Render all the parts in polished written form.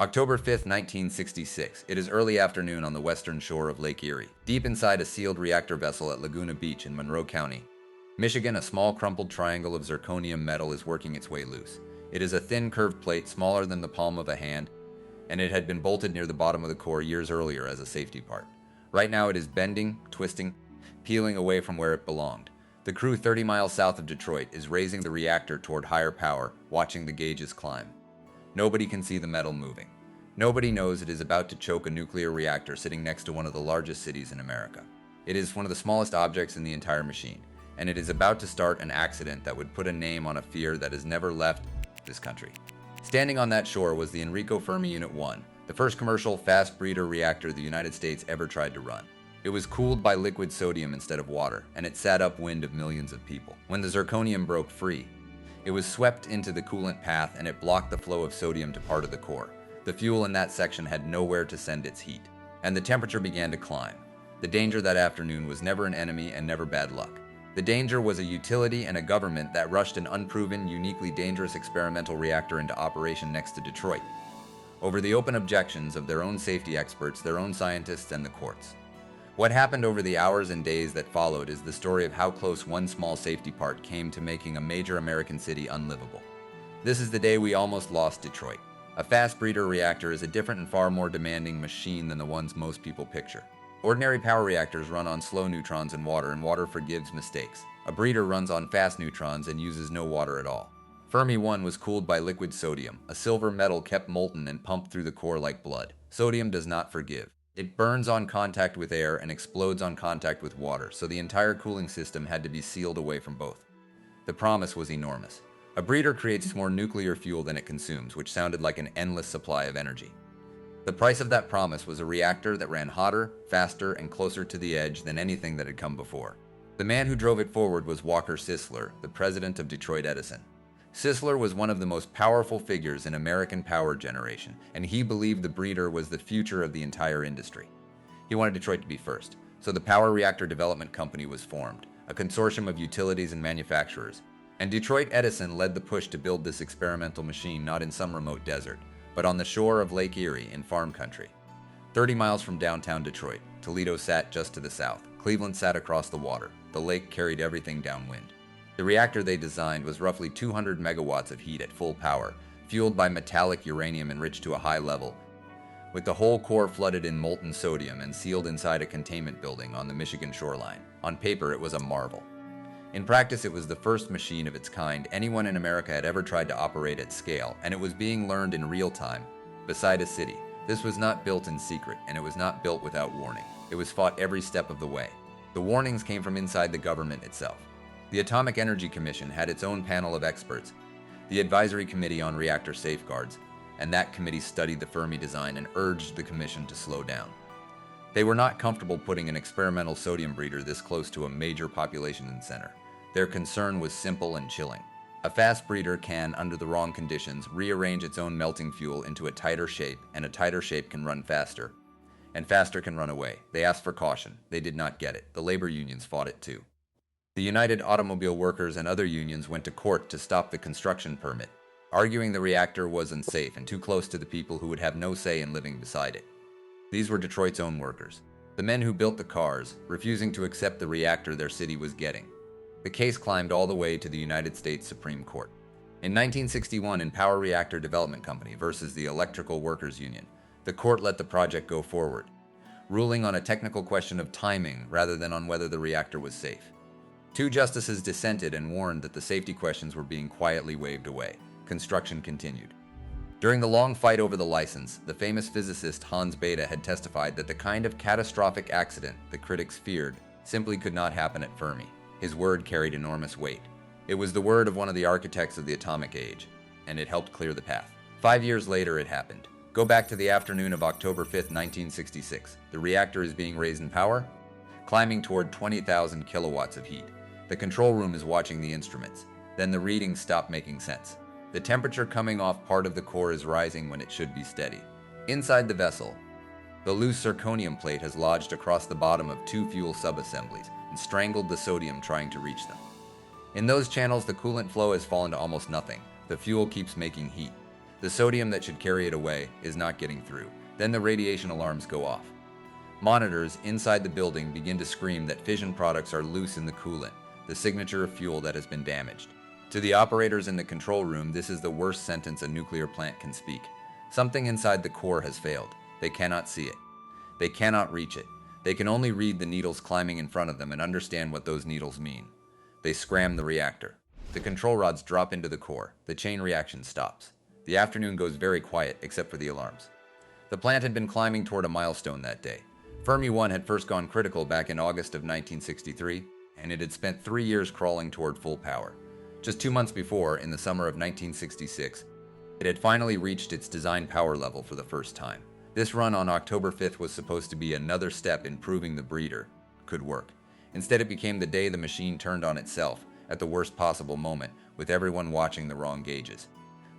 October 5th, 1966. It is early afternoon on the western shore of Lake Erie, deep inside a sealed reactor vessel at Laguna Beach in Monroe County, Michigan. A small crumpled triangle of zirconium metal is working its way loose. It is a thin curved plate smaller than the palm of a hand, and it had been bolted near the bottom of the core years earlier as a safety part. Right now it is bending, twisting, peeling away from where it belonged. The crew 30 miles south of Detroit is raising the reactor toward higher power, watching the gauges climb. Nobody can see the metal moving. Nobody knows it is about to choke a nuclear reactor sitting next to one of the largest cities in America. It is one of the smallest objects in the entire machine, and it is about to start an accident that would put a name on a fear that has never left this country. Standing on that shore was the Enrico Fermi Unit 1, the first commercial fast breeder reactor the United States ever tried to run. It was cooled by liquid sodium instead of water, and it sat upwind of millions of people. When the zirconium broke free, it was swept into the coolant path and it blocked the flow of sodium to part of the core. The fuel in that section had nowhere to send its heat, and the temperature began to climb. The danger that afternoon was never an enemy and never bad luck. The danger was a utility and a government that rushed an unproven, uniquely dangerous experimental reactor into operation next to Detroit, over the open objections of their own safety experts, their own scientists, and the courts. What happened over the hours and days that followed is the story of how close one small safety part came to making a major American city unlivable. This is the day we almost lost Detroit. A fast breeder reactor is a different and far more demanding machine than the ones most people picture. Ordinary power reactors run on slow neutrons and water forgives mistakes. A breeder runs on fast neutrons and uses no water at all. Fermi 1 was cooled by liquid sodium, a silver metal kept molten and pumped through the core like blood. Sodium does not forgive. It burns on contact with air and explodes on contact with water, so the entire cooling system had to be sealed away from both. The promise was enormous. A breeder creates more nuclear fuel than it consumes, which sounded like an endless supply of energy. The price of that promise was a reactor that ran hotter, faster, and closer to the edge than anything that had come before. The man who drove it forward was Walker Sisler, the president of Detroit Edison. Sisler was one of the most powerful figures in American power generation, and he believed the breeder was the future of the entire industry. He wanted Detroit to be first, so the Power Reactor Development Company was formed, a consortium of utilities and manufacturers, and Detroit Edison led the push to build this experimental machine not in some remote desert, but on the shore of Lake Erie in farm country. 30 miles from downtown Detroit, Toledo sat just to the south. Cleveland sat across the water. The lake carried everything downwind. The reactor they designed was roughly 200 megawatts of heat at full power, fueled by metallic uranium enriched to a high level, with the whole core flooded in molten sodium and sealed inside a containment building on the Michigan shoreline. On paper, it was a marvel. In practice, it was the first machine of its kind anyone in America had ever tried to operate at scale, and it was being learned in real time, beside a city. This was not built in secret, and it was not built without warning. It was fought every step of the way. The warnings came from inside the government itself. The Atomic Energy Commission had its own panel of experts, the Advisory Committee on Reactor Safeguards, and that committee studied the Fermi design and urged the commission to slow down. They were not comfortable putting an experimental sodium breeder this close to a major population center. Their concern was simple and chilling. A fast breeder can, under the wrong conditions, rearrange its own melting fuel into a tighter shape, and a tighter shape can run faster, and faster can run away. They asked for caution. They did not get it. The labor unions fought it too. The United Automobile Workers and other unions went to court to stop the construction permit, arguing the reactor was unsafe and too close to the people who would have no say in living beside it. These were Detroit's own workers, the men who built the cars, refusing to accept the reactor their city was getting. The case climbed all the way to the United States Supreme Court. In 1961, in Power Reactor Development Company versus the Electrical Workers Union, the court let the project go forward, ruling on a technical question of timing rather than on whether the reactor was safe. Two justices dissented and warned that the safety questions were being quietly waved away. Construction continued. During the long fight over the license, the famous physicist Hans Bethe had testified that the kind of catastrophic accident the critics feared simply could not happen at Fermi. His word carried enormous weight. It was the word of one of the architects of the atomic age, and it helped clear the path. 5 years later, it happened. Go back to the afternoon of October 5th, 1966. The reactor is being raised in power, climbing toward 20,000 kilowatts of heat. The control room is watching the instruments. Then the readings stop making sense. The temperature coming off part of the core is rising when it should be steady. Inside the vessel, the loose zirconium plate has lodged across the bottom of two fuel subassemblies and strangled the sodium trying to reach them. In those channels, the coolant flow has fallen to almost nothing. The fuel keeps making heat. The sodium that should carry it away is not getting through. Then the radiation alarms go off. Monitors inside the building begin to scream that fission products are loose in the coolant, the signature of fuel that has been damaged. To the operators in the control room, this is the worst sentence a nuclear plant can speak. Something inside the core has failed. They cannot see it. They cannot reach it. They can only read the needles climbing in front of them and understand what those needles mean. They scram the reactor. The control rods drop into the core. The chain reaction stops. The afternoon goes very quiet, except for the alarms. The plant had been climbing toward a milestone that day. Fermi 1 had first gone critical back in August of 1963, and it had spent 3 years crawling toward full power. Just 2 months before, in the summer of 1966, it had finally reached its design power level for the first time. This run on October 5th was supposed to be another step in proving the breeder could work. Instead, it became the day the machine turned on itself, at the worst possible moment, with everyone watching the wrong gauges.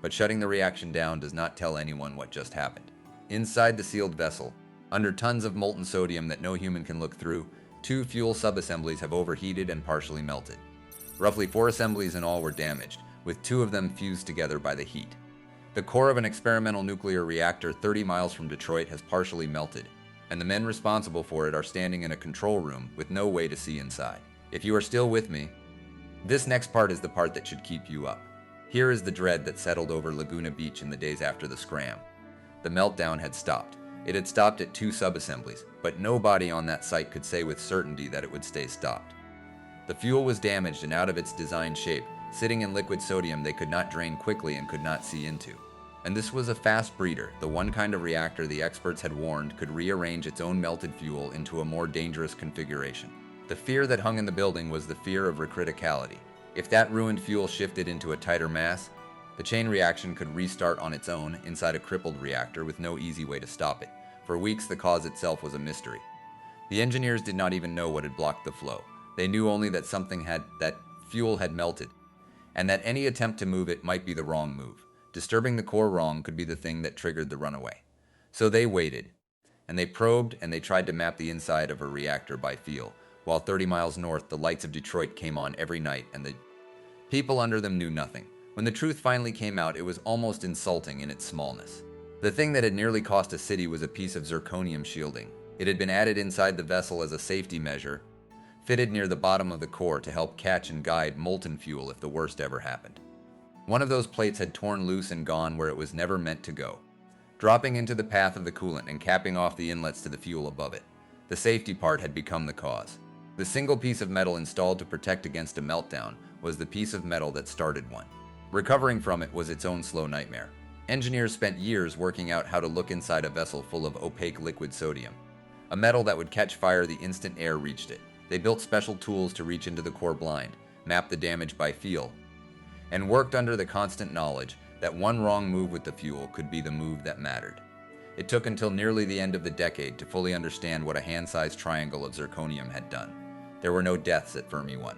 But shutting the reaction down does not tell anyone what just happened. Inside the sealed vessel, under tons of molten sodium that no human can look through, 2 fuel subassemblies have overheated and partially melted. Roughly 4 assemblies in all were damaged, with 2 of them fused together by the heat. The core of an experimental nuclear reactor 30 miles from Detroit has partially melted, and the men responsible for it are standing in a control room with no way to see inside. If you are still with me, this next part is the part that should keep you up. Here is the dread that settled over Laguna Beach in the days after the scram. The meltdown had stopped. It had stopped at 2 subassemblies, but nobody on that site could say with certainty that it would stay stopped. The fuel was damaged and out of its designed shape, sitting in liquid sodium they could not drain quickly and could not see into. And this was a fast breeder, the one kind of reactor the experts had warned could rearrange its own melted fuel into a more dangerous configuration. The fear that hung in the building was the fear of recriticality. If that ruined fuel shifted into a tighter mass, the chain reaction could restart on its own inside a crippled reactor with no easy way to stop it. For weeks, the cause itself was a mystery. The engineers did not even know what had blocked the flow. They knew only that that fuel had melted, and that any attempt to move it might be the wrong move. Disturbing the core wrong could be the thing that triggered the runaway. So they waited, and they probed, and they tried to map the inside of a reactor by feel, while 30 miles north the lights of Detroit came on every night and the people under them knew nothing. When the truth finally came out, it was almost insulting in its smallness. The thing that had nearly cost a city was a piece of zirconium shielding. It had been added inside the vessel as a safety measure, fitted near the bottom of the core to help catch and guide molten fuel if the worst ever happened. One of those plates had torn loose and gone where it was never meant to go, dropping into the path of the coolant and capping off the inlets to the fuel above it. The safety part had become the cause. The single piece of metal installed to protect against a meltdown was the piece of metal that started one. Recovering from it was its own slow nightmare. Engineers spent years working out how to look inside a vessel full of opaque liquid sodium, a metal that would catch fire the instant air reached it. They built special tools to reach into the core blind, map the damage by feel, and worked under the constant knowledge that one wrong move with the fuel could be the move that mattered. It took until nearly the end of the decade to fully understand what a hand-sized triangle of zirconium had done. There were no deaths at Fermi 1.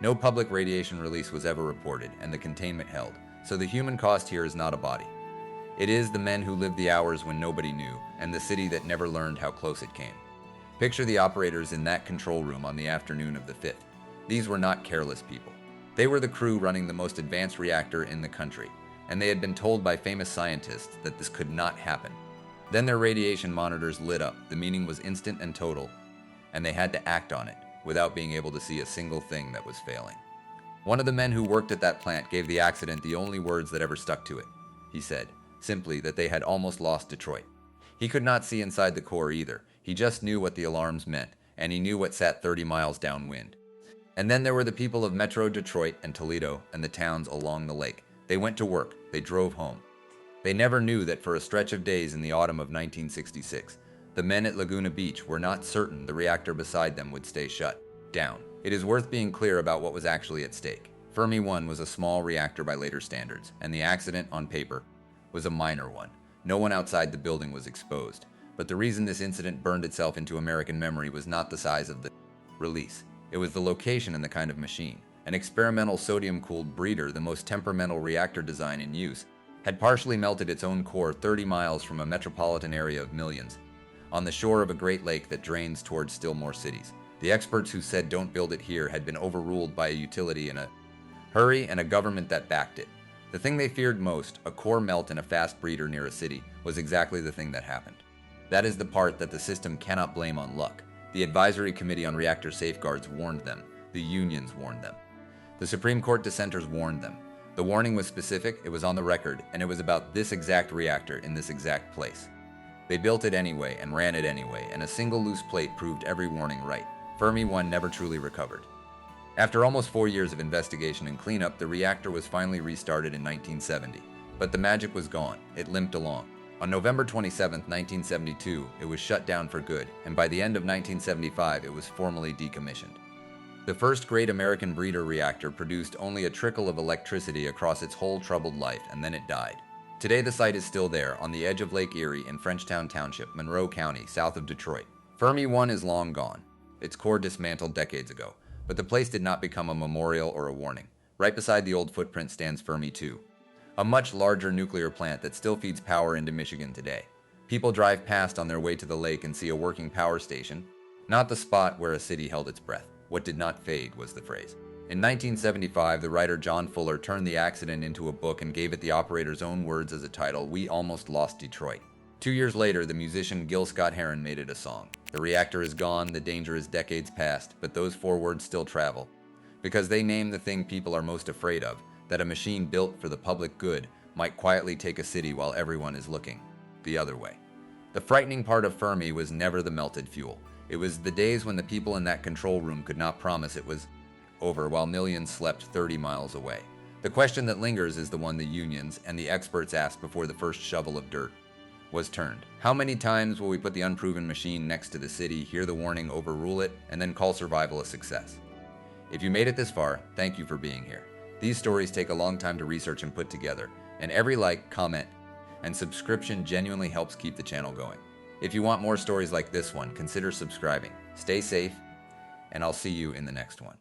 No public radiation release was ever reported, and the containment held, so the human cost here is not a body. It is the men who lived the hours when nobody knew, and the city that never learned how close it came. Picture the operators in that control room on the afternoon of the 5th. These were not careless people. They were the crew running the most advanced reactor in the country, and they had been told by famous scientists that this could not happen. Then their radiation monitors lit up. The meaning was instant and total, and they had to act on it without being able to see a single thing that was failing. One of the men who worked at that plant gave the accident the only words that ever stuck to it. He said, simply, that they had almost lost Detroit. He could not see inside the core either. He just knew what the alarms meant, and he knew what sat 30 miles downwind. And then there were the people of Metro Detroit and Toledo and the towns along the lake. They went to work. They drove home. They never knew that for a stretch of days in the autumn of 1966, the men at Laguna Beach were not certain the reactor beside them would stay shut down. It is worth being clear about what was actually at stake. Fermi 1 was a small reactor by later standards, and the accident, on paper, was a minor one. No one outside the building was exposed. But the reason this incident burned itself into American memory was not the size of the release. It was the location and the kind of machine. An experimental sodium-cooled breeder, the most temperamental reactor design in use, had partially melted its own core 30 miles from a metropolitan area of millions, on the shore of a great lake that drains towards still more cities. The experts who said don't build it here had been overruled by a utility in a hurry and a government that backed it. The thing they feared most, a core melt in a fast breeder near a city, was exactly the thing that happened. That is the part that the system cannot blame on luck. The Advisory Committee on Reactor Safeguards warned them. The unions warned them. The Supreme Court dissenters warned them. The warning was specific, it was on the record, and it was about this exact reactor in this exact place. They built it anyway and ran it anyway, and a single loose plate proved every warning right. Fermi 1 never truly recovered. After almost 4 years of investigation and cleanup, the reactor was finally restarted in 1970. But the magic was gone. It limped along. On November 27, 1972, it was shut down for good, and by the end of 1975, it was formally decommissioned. The first great American breeder reactor produced only a trickle of electricity across its whole troubled life, and then it died. Today the site is still there, on the edge of Lake Erie in Frenchtown Township, Monroe County, south of Detroit. Fermi 1 is long gone. Its core dismantled decades ago, but the place did not become a memorial or a warning. Right beside the old footprint stands Fermi 2, a much larger nuclear plant that still feeds power into Michigan today. People drive past on their way to the lake and see a working power station, not the spot where a city held its breath. What did not fade was the phrase. In 1975, the writer John Fuller turned the accident into a book and gave it the operator's own words as a title, We Almost Lost Detroit. 2 years later, the musician Gil Scott-Heron made it a song. The reactor is gone, the danger is decades past, but those 4 words still travel. Because they name the thing people are most afraid of, that a machine built for the public good might quietly take a city while everyone is looking the other way. The frightening part of Fermi was never the melted fuel. It was the days when the people in that control room could not promise it was over while millions slept 30 miles away. The question that lingers is the one the unions and the experts asked before the first shovel of dirt was turned. How many times will we put the unproven machine next to the city, hear the warning, overrule it, and then call survival a success? If you made it this far, thank you for being here. These stories take a long time to research and put together, and every like, comment, and subscription genuinely helps keep the channel going. If you want more stories like this one, consider subscribing. Stay safe, and I'll see you in the next one.